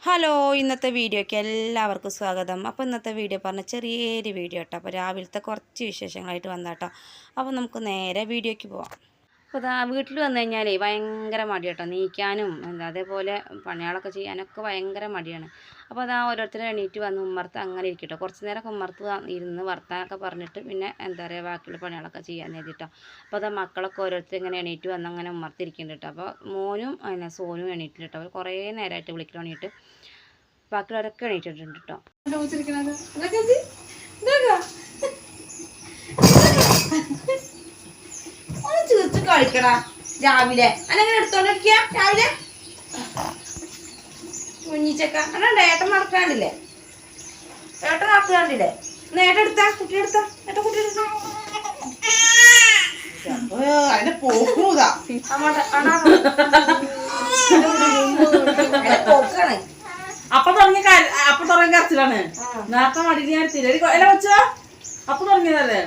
Hello ഇന്നത്തെ വീഡിയോയ്ക്ക് എല്ലാവർക്കും സ്വാഗതം. അപ്പോൾ ഇന്നത്തെ വീഡിയോ പറഞ്ഞ ചെറിയൊരു വീഡിയോ കേട്ടോ. അപ്പോൾ രാവിലത്തെ കുറച്ച് വിശേഷങ്ങളായിട്ട് വന്നാട്ടോ. അപ്പോൾ നമുക്ക് നേരെ വീഡിയോയ്ക്ക് പോവാം. അപ്പോൾ ഇതാ വീട്ടിൽ വന്നു കഴിഞ്ഞാൽ ഭയങ്കര മടി കേട്ടോ, നീക്കാനും അതേപോലെ പണികളൊക്കെ ചെയ്യാനൊക്കെ ഭയങ്കര മടിയാണ്. അപ്പോൾ അതാ ഓരോരുത്തരും എണീറ്റ് വന്ന് ഉമ്മർത്ത് അങ്ങനെ ഇരിക്കട്ടോ. കുറച്ച് നേരമൊക്കെ ഉമ്മർത്ത് ഇരുന്ന് വർത്താനൊക്കെ പറഞ്ഞിട്ട് പിന്നെ എന്താ പറയുക ബാക്കിയുള്ള പണികളൊക്കെ ചെയ്യാൻ എഴുതിട്ടോ. അപ്പോൾ അതാ മക്കളൊക്കെ ഓരോരുത്തർ ഇങ്ങനെ എണീറ്റ് വന്ന് അങ്ങനെ ഉമ്മർത്തിരിക്കുന്നുണ്ട് കേട്ടോ. അപ്പോൾ മോനും സോനും എണീറ്റില്ല കേട്ടോ. അവർ കുറേ നേരമായിട്ട് വിളിക്കാൻ വേണ്ടിയിട്ട് ബാക്കിയുള്ളവരൊക്കെ എണീറ്റിട്ടുണ്ട് കേട്ടോ. ചീർച്ച് കളിക്കടാ രാവിലെ അല്ലെങ്ങനെ എടുത്തോണ്ടിരിക്ക രാവിലെ കുഞ്ഞിച്ചക്ക അല്ലാണ്ട് ഏട്ടൻ നടക്കാണ്ടില്ലേ, ഏട്ടൻ നടക്കാണ്ടില്ലേ? ഏട്ടൻ എടുത്താ കുട്ടി എടുത്താ ഏട്ടൻ കുട്ടി എടുത്താ അതിന്റെ പോക്കൂതാ പോക്കാണ്. അപ്പൊ തുടങ്ങിയ കരച്ചിലാണ്. നേരത്തെ മടിയിൽ ഞാൻ എടുത്തില്ല എല്ലാം വെച്ചോ. അപ്പൊ തുടങ്ങിയതല്ലേ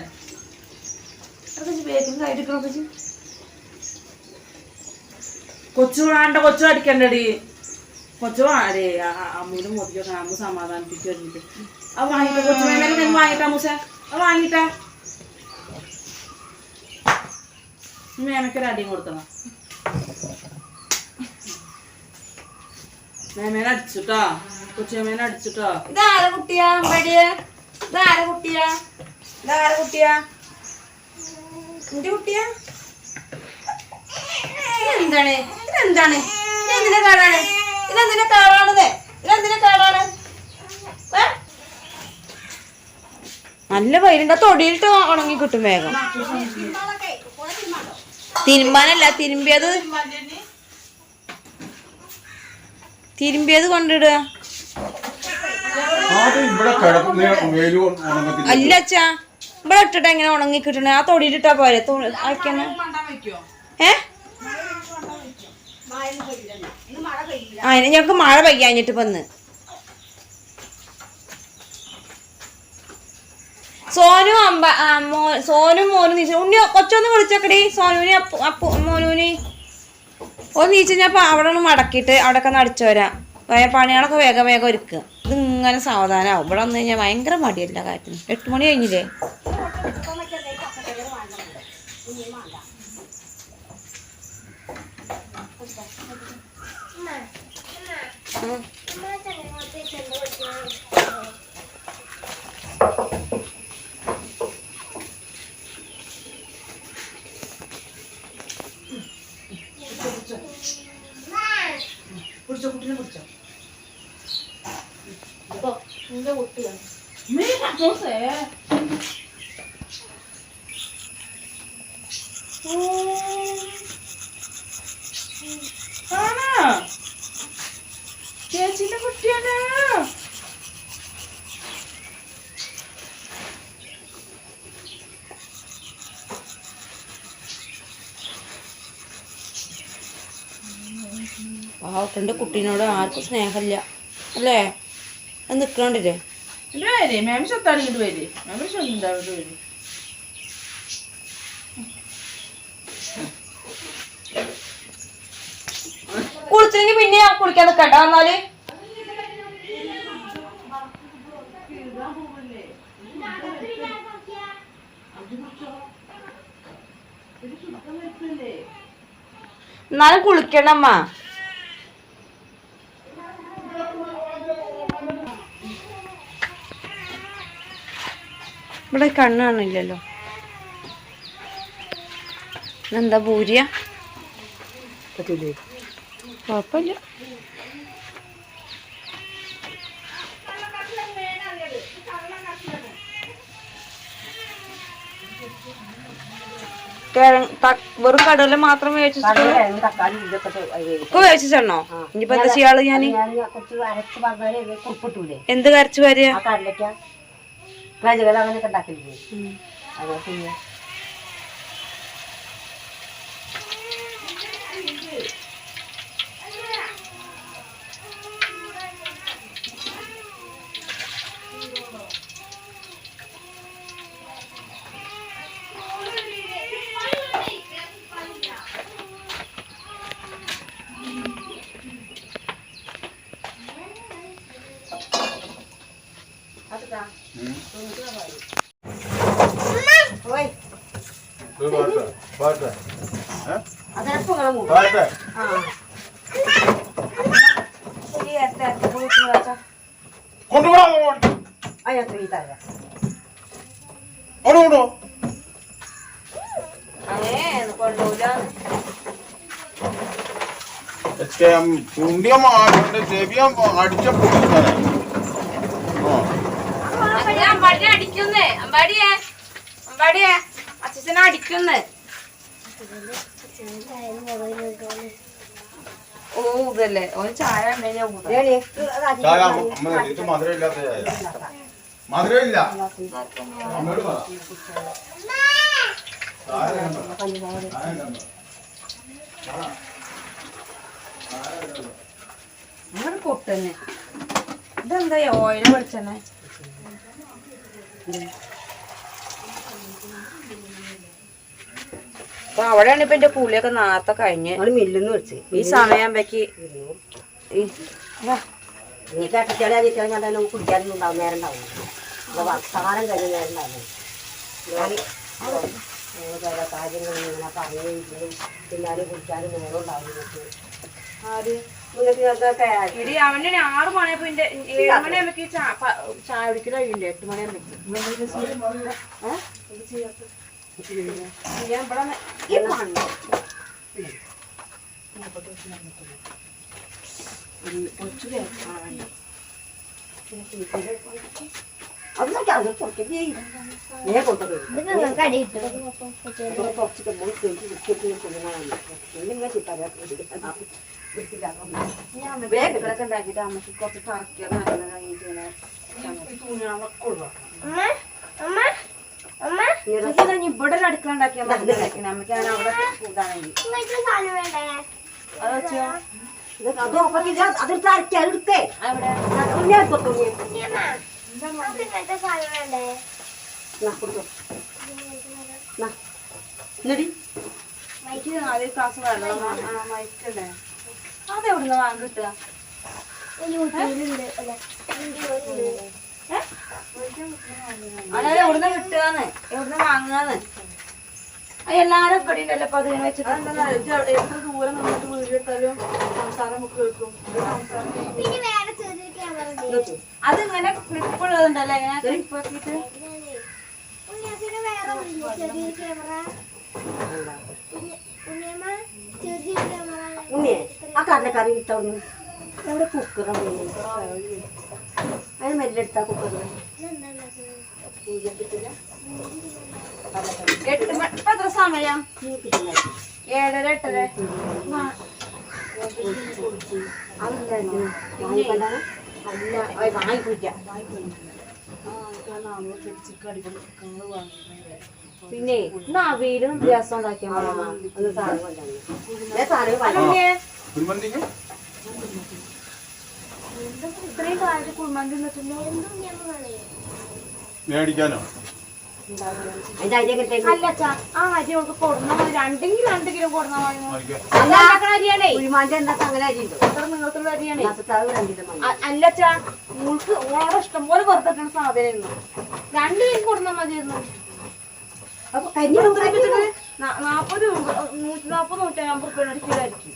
കൊച്ചു വേണ്ട, കൊച്ചു അടിക്കണ്ടടി, കൊച്ചു വാടേ അമ്മൂടെ മോദിക്കൊക്കെ അമ്മ സമാധാനിപ്പിക്കുന്നുണ്ട്. അത് വാങ്ങിട്ടോ കൊച്ചു വേണേലും വാങ്ങിട്ടാ മൂസ, അത് വാങ്ങിട്ടാ മേമക്കൊരു അടിയും കൊടുക്കണം. മേമേനെ അടിച്ചുട്ടോ, കൊച്ചുമേനെ അടിച്ചുട്ടോ. ഇതാര കുട്ടിയാ അമ്പടിയെ? ഇതാര കുട്ടിയാ? ഇതാര കുട്ടിയാ? എന്റെ കുട്ടിയാ? എന്താണ് ഇതെന്താണ്? ഇതെന്തിന്റെ കാടാണ്? ഇതെന്തിന്റെ കാടാണത്? ഇതെന്തിന്റെ കാടാണ്? നല്ല വെയിലുണ്ട്, തൊടിയിലിട്ട് ഉണങ്ങി കിട്ടും വേഗം. തിരുമ്പാനല്ല, തിരുമ്പിയത് കൊണ്ടിടുക. അല്ല അച്ഛാ, ഇവിടെ ഇട്ടിട്ട് എങ്ങനെ ഉണങ്ങി കിട്ടണേ? ആ തൊടിയിലിട്ടാ പോരെ അയക്കണേ. അതിന് ഞങ്ങക്ക് മഴ പെയ്യാഞ്ഞിട്ട് വന്ന് സോനും മോനും നീച്ച ഉണ്ണി കൊച്ചൊന്ന് വിളിച്ചക്കടി. സോനുവിനെ മോനുവിന് ഒന്ന് നീച്ച് ഞാൻ അവിടെ ഒന്ന് മടക്കിയിട്ട് അവിടെയൊക്കെ ഒന്ന് അടിച്ചു വരാം. പണികളൊക്കെ വേഗം വേഗം ഒരുക്കുക. ഇതിങ്ങനെ സാവധാനമാവും. ഇവിടെ വന്നു കഴിഞ്ഞാൽ ഭയങ്കര മടിയല്ല കാര്യത്തിന്. 8 മണി കഴിഞ്ഞില്ലേ? പിടിച്ചോ കുട്ടീനെ പിടിച്ചോ. ചേച്ചിന്റെ കുട്ടിയാണ്. പാവട്ടൻ്റെ കുട്ടീനോട് ആർക്കും സ്നേഹമില്ല അല്ലേ? അത് നിൽക്കണ്ടില്ലേ? മേമ ശത്താണിങ്ങോട്ട് വരെ, മേമ ശോണ്ടാവോട്ട് വരും. കുളിച്ചെങ്കിൽ പിന്നെ കുളിക്കാൻ നിൽക്കണ്ട. വന്നാല് എന്നാലും കുളിക്കണമ്മ. ഇവിടെ കണ്ണ് കാണില്ലല്ലോ. എന്താ പൂരിയ? കുഴപ്പമില്ല. വെറും കടല മാത്രം വേവിച്ചിട്ടോ? വേവിച്ചെണ്ണോ? ഇനിയിപ്പോ എന്താ ചെയ്യാള്? ഞാൻ എന്ത് കരച്ചു വരിക? അങ്ങനെയൊക്കെ ഉണ്ടാക്കില്ലേ? ചുണ്ടിയ മാറിന്റെ ചെവിയ അടിച്ച പൊട്ടിക്കാനാ അമ്പാടി അടിക്കുന്നേ അമ്പാടിയെ അച്ഛനെ അടിക്കുന്നേ ഓ ഇതല്ലേ ഓന് ചായ ചായ ഇത് മധുരമില്ലാത്ത ചായ മധുരമില്ല അമ്മയോട് പറ അങ്ങനെ പൊട്ടന്നെ ഇതെന്താ ഓയില വെളിച്ചെണ്ണ അപ്പൊ അവിടെയാണ് ഇപ്പൊ എന്റെ കൂലിയൊക്കെ നേരത്തെ കഴിഞ്ഞ് മില്ലെന്ന് വെച്ച് ഈ സമയാകുമ്പക്ക് നീ കട്ടിച്ചാളി അടിച്ചാൽ ഞാൻ തന്നെ കുടിക്കാനൊന്നും ഉണ്ടാവും നേരം ഉണ്ടാവും വർത്തമാനം കഴിഞ്ഞ നേരം ഉണ്ടാവും കാര്യങ്ങൾ ഇങ്ങനെ പറയുകയും തിന്നാനും കുടിക്കാനും നേരം ഉണ്ടാവും ഇടി അവന്റെ 6 മണിയപ്പോ 7 മണിയാകുമ്പോ ചായ കുടിക്കൽ കഴിയില്ലേ 8 മണിയാകുമ്പോ വേഗങ്ങളൊക്കെ ഉണ്ടാക്കിട്ട് അമ്മക്ക് കുറച്ച് കറക്കിയത് നല്ല കഴിഞ്ഞിട്ട് ഇവിടെ ഒരു അടുക്കള ഉണ്ടാക്കിയാൽ മതി നമുക്ക് ഞാൻ അവിടെ കൂടാണെങ്കിൽ അത് വെച്ചോ അതെടുത്ത് അരക്കി അതെടുത്തേ അവിടെ ആദ്യം ക്ലാസ് വെള്ളം മയക്കണ്ടേ അതെവിടുന്ന് വാങ്ങി കിട്ടുക അതായത് എവിടുന്ന് കിട്ടുകന്ന് എവിടുന്ന് വാങ്ങാന്ന് എല്ലാരും ഇവിടെ ഉണ്ടല്ലോ അപ്പൊ അതിനെ വെച്ചിട്ട് എത്ര ദൂരം നിന്നിട്ട് വീട്ടിലിട്ടാലും സംസാരം നമുക്ക് കേൾക്കും അതിങ്ങനെ ക്ലിപ്പ് ഉള്ളതുണ്ടല്ലോ ഇങ്ങനെ ക്ലിപ്പ് ആക്കിയിട്ട് ഉണ്ണിയെ ആ കടലക്കറി കിട്ടുന്നു എവിടെ കുക്കറാണ് അതിന് മെല്ലെടുത്താ കുക്കറിന് ഇപ്പൊ എത്ര സമയം 7:30 8:30 അല്ല വാങ്ങിക്കൂറ്റ പിന്നെ നവീലും വ്യത്യാസം ഉണ്ടാക്കിയാൽ കുഴിമന്തിക്ക് ഇത്രയും കാലത്ത് കുഴിമന്തി മേടിക്കാനോ അതിന്റെ അരി അല്ലച്ചാ ആ അരി അവൾക്ക് കൊടുന്ന മതി 2 കിലോ കൊടുന്ന അരിയാണേ കുഴിമാന്റെ എന്താ അങ്ങനെ അരി ഉണ്ടോ അത്ര നിങ്ങൾക്കുള്ള അരിയാണേ രണ്ടിലും അല്ലച്ചാ നിങ്ങൾക്ക് ഓളെ ഇഷ്ടം പോലെ വെറുതെ കിട്ടുന്ന സാധനമായിരുന്നു 2 കിലോ കൊടുന്ന മതിയായിരുന്നു അപ്പൊ കഞ്ഞി 40 രൂപ 140 150 രൂപ ഒരു കിലോ ആയിരിക്കും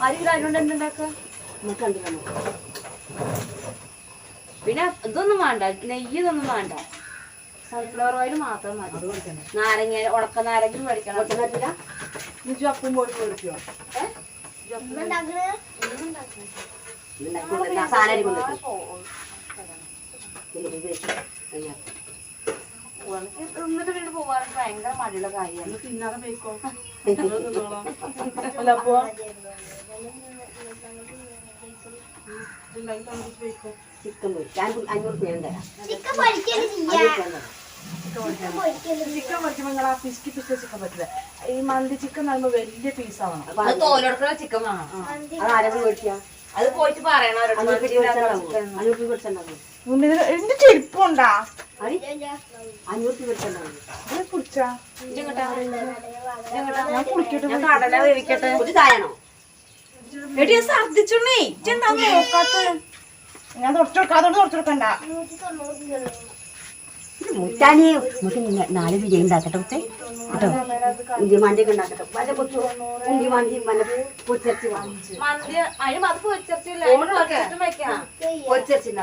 അരി കിലോ അതുകൊണ്ട് എന്തുണ്ടാക്കുക പിന്നെ ഇതൊന്നും വേണ്ട നെയ്യ് ഇതൊന്നും വേണ്ട സൺഫ്ലവർ ഓയിൽ മാത്രം മതി നാരങ്ങ ഉണക്ക നാരങ്ങ മേടിക്കണം അപ്പം പോയി മേടിക്കോ എന്നിട്ട് പോകാൻ ഭയങ്കര മടിയുള്ള കാര്യമാണ് തിന്നാതെ പോയിക്കോ അല്ല അപ്പോ ചിക്കൻ പൊരിക്കാൻ 500 ഞാൻ തരാം ചിക്കൻ പൊരിക്കുമ്പോ നിങ്ങൾ ആ പിസ്കി ചിക്കൻ പറ്റില്ല ഈ മന്തി ചിക്കൻ പറയുമ്പോ വലിയ പീസാവണം തോലെടുക്കുന്ന ചിക്കൻ വേണം അത് ആരെങ്കിലും മേടിക്കാം അത് പോയിട്ട് പറയണം എന്റെ ചെരുപ്പുണ്ടാ 500 മേടിച്ചുണ്ടാവും കുടിച്ചാ ഞാൻ കുളിക്കട്ടെ ഞാൻ കടല വേവിക്കട്ടെ ഒരു ചായണോ എടി ഛർദിച്ചുണ്ണേ എന്താ നോക്കാത്ത ഞാൻ തുടച്ചെടുക്കണ്ട. മുറ്റാനി നമുക്ക് 4 ബിരിയാണി ഉണ്ടാക്കട്ടെ കേട്ടോ. ഉണ്ടിമാണ്ടിയൊക്കെ ഉണ്ടാക്കട്ടെ. വല്ല പൊച്ചു ഉണ്ടിമാണ്ടി വല്ല പൊച്ചിറച്ചി പൊച്ചിറച്ചില്ല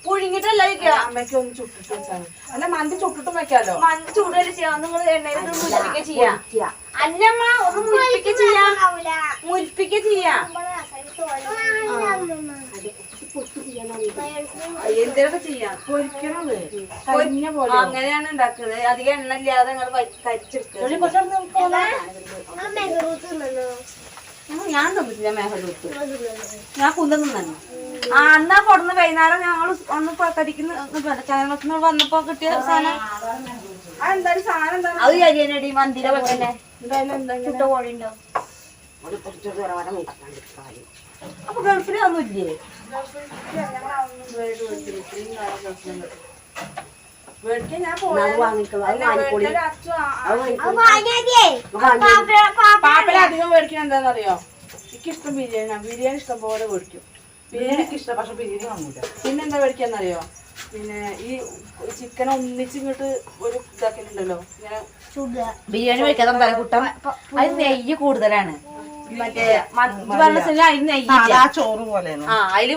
പുഴുങ്ങിട്ടല്ല അമ്മയ്ക്ക് ഒന്ന് ചുട്ടിട്ട് വെച്ചാൽ അല്ല മന്തി ചുട്ടിട്ടും വെക്കാലോ. മന്തി ചൂടല്ലേ ചെയ്യാം. നിങ്ങൾ എണ്ണയിൽ മുരിപ്പിക്കുക ചെയ്യാം. അല്ലമ്മ ഒന്ന് മുരിപ്പിക്കുക ചെയ്യാം. മുരിപ്പിക്കുക ചെയ്യാം. എന്തൊക്കെ ചെയ്യാം. പൊരിക്കണത് അങ്ങനെയാണ് ഉണ്ടാക്കുന്നത്. അധികം എണ്ണ ഇല്ലാതെ നിങ്ങൾ കരിച്ചെടുക്കുക. ഞാൻ തന്നിട്ടില്ല മേഹലൂത്ത്. ഞാൻ കുന്തം തന്നെ. അന്നാ കൊടുന്ന് വൈകുന്നേരം ഞങ്ങൾ ഒന്ന് കരിക്കുന്ന ചാനൽ വന്നപ്പോ കിട്ടിയ സാധനം അതെന്തായാലും സാധനം എന്താ അത് കരിയനടി മന്തിര വെക്കന്നെ ചുട്ട കോഴിണ്ടോ. അപ്പൊ ഗൾഫിൽ ഒന്നും ഇല്ലേ? പാപ്പലധികം മേടിക്കണ എന്താന്നറിയോ? എനിക്കിഷ്ടം ബിരിയാണിയാണ്. ബിരിയാണി ഇഷ്ടം പോലെ മേടിക്കും. ബിരിയാണി എനിക്ക് ഇഷ്ടം. പക്ഷെ ബിരിയാണി വാങ്ങൂല. പിന്നെ എന്താ മേടിക്കാന്നറിയോ? പിന്നെ ഈ ചിക്കൻ ഒന്നിച്ച് ഇങ്ങോട്ട് ഒരു ഇതാക്കിയിട്ടുണ്ടല്ലോ ഇങ്ങനെ ബിരിയാണി കഴിക്കാതെ തലക്കുട്ടം. അത് നെയ്യ് കൂടുതലാണ്. മറ്റേ അതിന് നെയ്യ് ചോറ് പോലെയാണ്. അതില്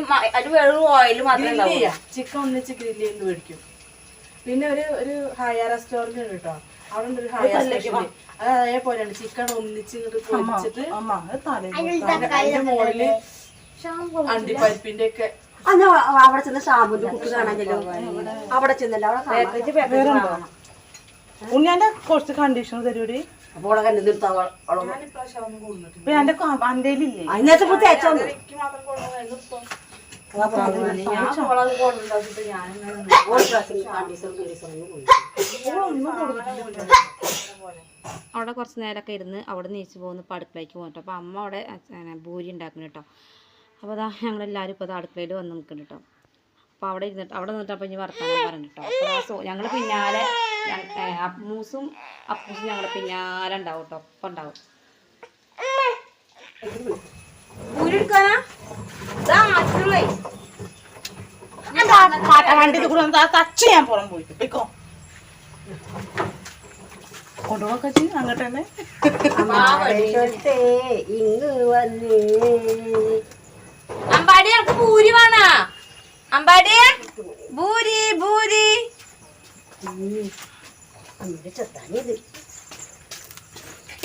വെറും ഓയിൽ മാത്രമേ. ചിക്കൻ ഒന്നിച്ച് ഗ്രില്ല് ചെയ്ത് മേടിക്കും. പിന്നെ ഒരു ഹയ റെസ്റ്റോറന്റ് ഉണ്ട് കേട്ടോ. അവിടെ ഉണ്ട് ഒരു ഹയ റെസ്റ്റോറന്റ്. അത് അതേപോലെയാണ്. ചിക്കൻ ഒന്നിച്ച് ഇങ്ങോട്ട് പൊരിച്ചിട്ട് അതിന്റെ മുകളില് അണ്ടിപ്പരിപ്പിന്റെ ഒക്കെ. അവിടെ ചെന്ന ഷാബുന്റെ കുട്ടി കാണാൻ ചെല്ലോ. അവിടെ ചെന്നല്ലോ. ഉണ്ണിയാന്റെ കുറച്ച് കണ്ടീഷൻ തരൂടി. അപ്പോൾ നിർത്താൻ അതിനകത്ത് അവിടെ കുറച്ച് നേരമൊക്കെ ഇരുന്ന് അവിടെ നീച്ച് പോകുന്നു. ഇപ്പോൾ അടുക്കളയ്ക്ക് പോകട്ടോ. അപ്പോൾ അമ്മ അവിടെ ഭൂരി ഉണ്ടാക്കുന്നു കേട്ടോ. അപ്പോൾ അതാ ഞങ്ങളെല്ലാവരും ഇപ്പോൾ അടുക്കളയിൽ വന്ന് നിൽക്കുന്നു കേട്ടോ. അപ്പോൾ അവിടെ നിന്നിട്ട് അപ്പോൾ ഇനി വർത്താനം പറഞ്ഞു കേട്ടോ. അപ്പോൾ ഞങ്ങൾ പിന്നാലെ അപ്പൂസും ഞങ്ങൾ പിന്നാലെ ഉണ്ടാവും കേട്ടോ. ഒപ്പം ഉണ്ടാവും. പൂരി എടുക്കാനാ തച്ച് ഞാൻ പുറം പോയി കൊണ്ടുപോകൊക്കെ ചെയ്യും. അങ്ങോട്ട് തന്നെ ഇങ്ങ് വന്ന് അമ്പാടി എനിക്ക് പൂരി വേണ. അമ്പാടി ഭൂരി ഭൂരി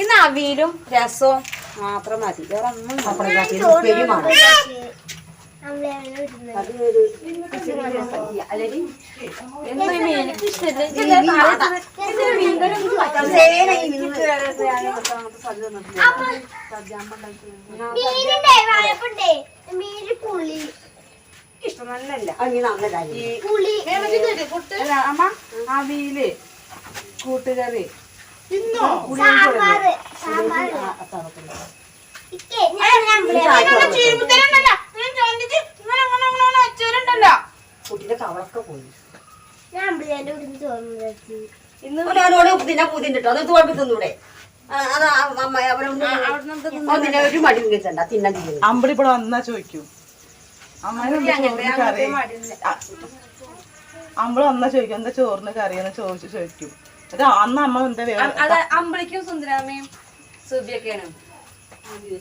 ഇന്ന് അവിയലും രസവും മാത്രം മതി. വേറെ ഒന്നും ഇഷ്ടം നല്ലല്ല. അമ്മ അവിയല് കൂട്ടുകറി കുട്ടിന്റെ കവളൊക്കെ പോയി. ഒരു മടി തിന്നാൻ. അമ്പിളി ഇവിടെ വന്നാ ചോദിക്കും. അമ്പിളി വന്നാ ചോദിക്കും എന്താ ചോറിന് കറിയെന്ന് ചോദിക്കും. അന്ന് അമ്മ എന്താ അമ്പിളിക്കും സുന്ദരാമയും സുബിയൊക്കെയാണ്.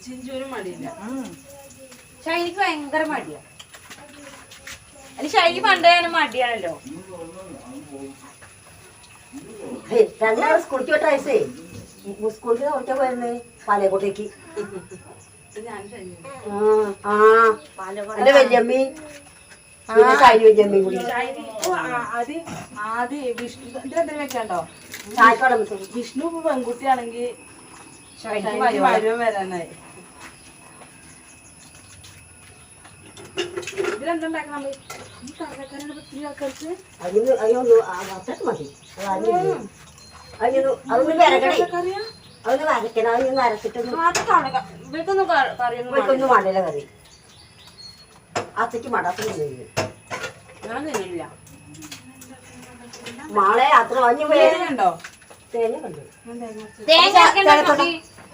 ചിഞ്ചൂരും മടിയില്ല. ഷൈനിക്ക് ഭയങ്കര മടിയാ. അതിന് ഷൈനി പണ്ടേ മടിയാണല്ലോ. രണ്ടാളും സ്കൂളിക്ക് വിട്ട വയസ്സേ സ്കൂളിൽ ഓർക്കാൻ പോയിരുന്നേ പാലക്കോട്ടേക്ക്. എന്റെ വല്യമ്മി ഷൈനി വല്യമ്മയും കൂടി ആദ്യം വിഷ്ണു എന്തെങ്കിലും വെക്കാണ്ടോ? ചായക്കട വിഷ്ണു ഇപ്പൊ പെൺകുട്ടിയാണെങ്കിൽ വരാനായി. ഇതിലെന്തുണ്ടാക്കണം? അതൊക്കെ മതി. അതൊന്ന് വരക്കണേ. അതൊന്ന് വരക്കണം. അതൊന്ന് അരച്ചിട്ടൊന്നും വേണ്ടില്ല കറി. അച്ചയ്ക്ക് മടത്തില്ല മാളെ അത്ര വഞ്ഞു പോയോ? ഉണ്ടോ? തേങ്ങ കണ്ടു.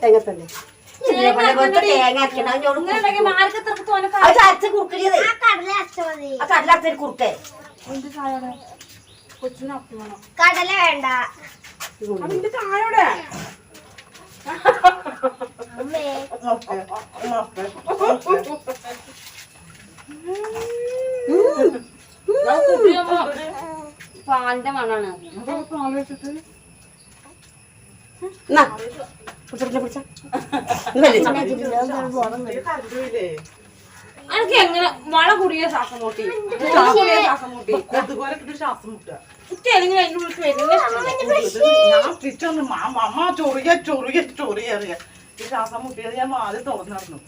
തേങ്ങത്തല്ലേ തേങ്ങ അരക്കണം അരച്ച് കുറുക്കരുത് കടലരച്ചൊരു കുറുക്കേ കടല വേണ്ട അതിന്റെ ചായയുടെ പാലിന്റെ മണാണ് എനിക്ക് എങ്ങനെ മഴ കുടിയ ശ്വാസം മുട്ടി ശ്വാസം മുട്ടി കൊതുകോലെ ശ്വാസം മുട്ടുക എങ്ങനെ അതിന്റെ ഉള്ളിൽ വരുന്നത് ഞാൻ കിച്ചണ് അമ്മ ചൊറിയ ഈ ശ്വാസം മുട്ടിയത് ഞാൻ വാതിൽ തുറന്നിരുന്നു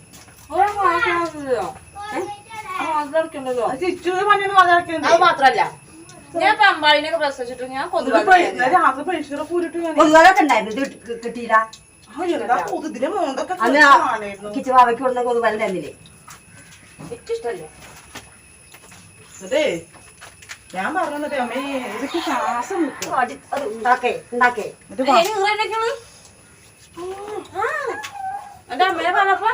ചിച്ചു പഞ്ഞു വാതിലടക്കുന്നത് അത് മാത്രല്ല ഞാൻ ഇപ്പൊ അമ്പാളിനൊക്കെ പ്രസവിച്ചിട്ട് ഞാൻ രാത്രി പൈസ കൂരിട്ട് ഞാൻ കൊതുകൊക്കെ ഉണ്ടായിരുന്നു ഇത് കിട്ടിയില്ല എന്താ കൊതുകിന്റെ മോന്തൊക്കെ കിച്ചുവാവയ്ക്ക് കൊടുത്ത കൊതുകല്ല തന്നില്ലേ എനിക്കിഷ്ടല്ലേ അതെ ഞാൻ പറഞ്ഞത് അമ്മേ ഇതൊക്കെ ശ്വാസം മുട്ടും അത് ഉണ്ടാക്കേ എന്റെ അമ്മയെ പറഞ്ഞപ്പോ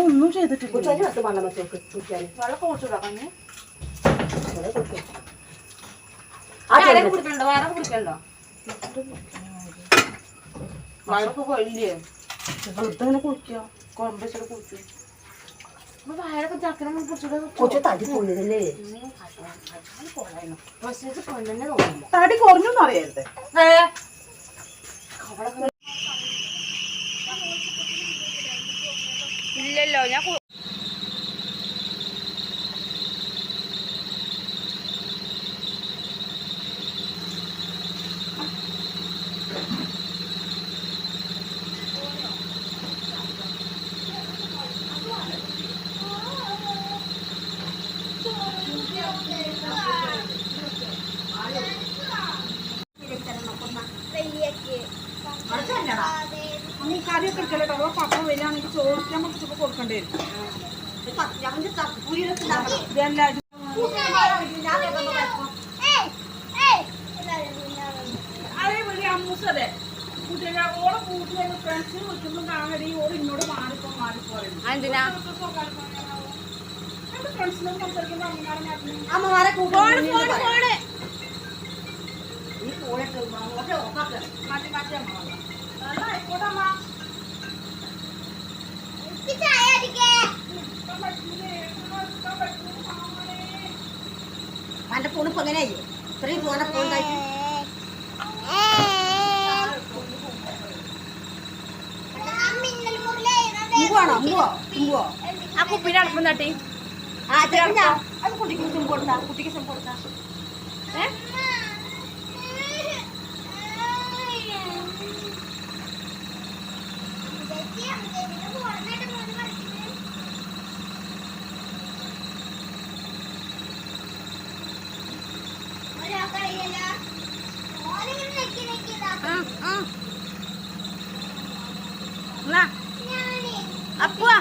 ഒന്നും ചെയ്തിട്ടില്ല വെള്ളം കുടിച്ചുകൂടാ കുടിക്കണ്ടോ വേറെ കുടിക്കണ്ടോ വയറൊക്കെ കൊല്ലിയേ വെറുതെ ഇങ്ങനെ കുടിക്കുക കൊമ്പച്ചോട് കുടിക്കും വയറൊക്കെ ചക്കര കൊച്ചു തടി പോയതല്ലേ പ്രസവിച്ച് പെണ്ണെന്നെ തോന്നില്ല തടി കുറഞ്ഞൊന്നും അറിയരുത് ഇല്ലല്ലോ ഞാൻ കറിയൊക്കെ എടുക്കല്ലോ പപ്പ വരികയാണെങ്കിൽ ചോദിക്കാൻ നമുക്ക് കൊടുക്കേണ്ടി വരും അതേപോലെ അമ്മൂസതെ ഓളെ കൂട്ടുകാർ ഫ്രണ്ട്സ് വിളിക്കുമ്പോൾ കാണടി ഓൾ ഇന്നോട് മാറിപ്പോ എന്തിനാ ഫ്രണ്ട്സിനോട് സംസാരിക്കുമ്പോൾ അമ്മമാരെ മാറ്റി മാറ്റി അമ്മ ആയിക്കോട്ടെ അമ്മ എന്റെ ഫോണിപ്പോ എങ്ങനെയായി ഇത്രയും ഫോണെ ഫോണായിട്ട് ആ കുപ്പിന്റെ അടുപ്പം തട്ടി അത് കുട്ടിക്ക് ചെമ്പ് കൊടുത്താ കുട്ടിക്ക് ചെമ്പ് കൊടുത്താ അപ്പുവാ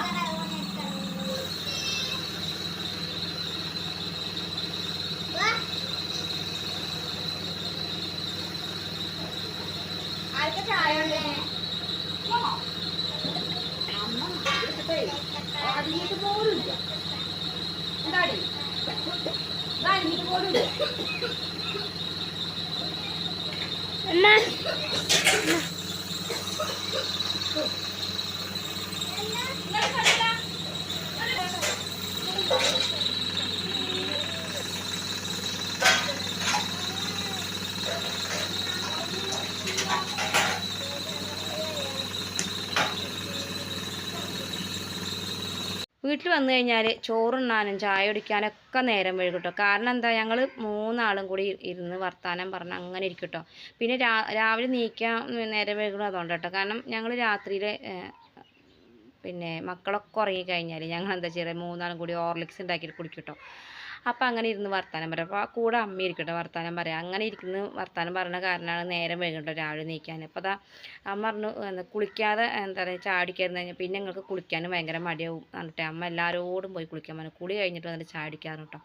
വീട്ടിൽ വന്നു കഴിഞ്ഞാൽ ചോറുണ്ണാനും ചായ കുടിക്കാനൊക്കെ നേരം വൈകും കേട്ടോ. കാരണം എന്താ, ഞങ്ങൾ മൂന്നാളും കൂടി ഇരുന്ന് വർത്താനം പറഞ്ഞ് അങ്ങനെ ഇരിക്കും കേട്ടോ. പിന്നെ രാവിലെ നീക്കാൻ നേരം വൈകണം അതുകൊണ്ട് കേട്ടോ. കാരണം ഞങ്ങൾ രാത്രിയിൽ പിന്നെ മക്കളൊക്കെ ഉറങ്ങിക്കഴിഞ്ഞാൽ ഞങ്ങൾ എന്താ ചെയ്യുക, മൂന്നാളും കൂടി ഹോർലിക്സ് ഉണ്ടാക്കിയിട്ട് കുടിക്കും കേട്ടോ. അപ്പോൾ അങ്ങനെ ഇരുന്ന് വർത്താനം പറയാം. അപ്പോൾ ആ കൂടെ അമ്മ ഇരിക്കട്ടെ വർത്താനം പറയാം. അങ്ങനെ ഇരിക്കുന്ന വർത്താനം പറയുന്ന കാരണമാണ് നേരം വൈകട്ടോ രാവിലെ നീക്കാൻ. അപ്പോൾ അതാ അമ്മ പറഞ്ഞു, കുളിക്കാതെ എന്താ പറയുക ചാടിക്കായിരുന്നു കഴിഞ്ഞാൽ പിന്നെ നിങ്ങൾക്ക് കുളിക്കാനും ഭയങ്കര മടിയാവും എന്നിട്ട് അമ്മ എല്ലാവരോടും പോയി കുളിക്കാൻ പറഞ്ഞു. കുളി കഴിഞ്ഞിട്ട് വന്നിട്ട് ചാടിക്കാറ് കേട്ടോ.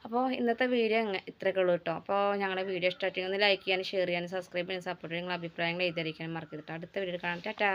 അപ്പോൾ ഇന്നത്തെ വീഡിയോ ഇത്രയൊക്കെ ഉള്ളൂ കേട്ടോ. അപ്പോൾ ഞങ്ങളുടെ വീഡിയോ ഇഷ്ടമായിട്ട് ഒന്ന് ലൈക്ക് ചെയ്യാനും ഷെയർ ചെയ്യാനും സബ്സ്ക്രൈബ് ചെയ്യാനും സപ്പോർട്ട് ചെയ്യാനും നിങ്ങളുടെ അഭിപ്രായങ്ങൾ എഴുതിയിരിക്കാനും മറക്കരുത്. അടുത്ത വീഡിയോ കാണാം. ടാറ്റാ.